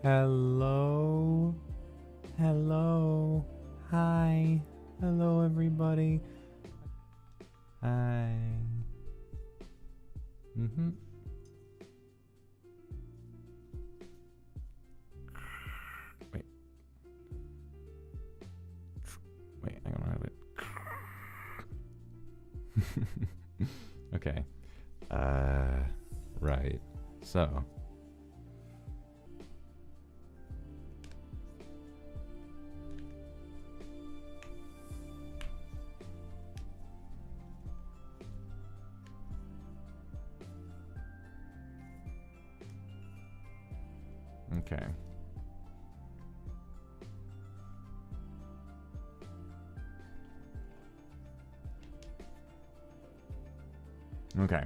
Hello. Hello. Hi. Hello, everybody. Hi. Mm-hmm. Wait. Wait, I don't have it. Okay. Right. So. Okay. Okay.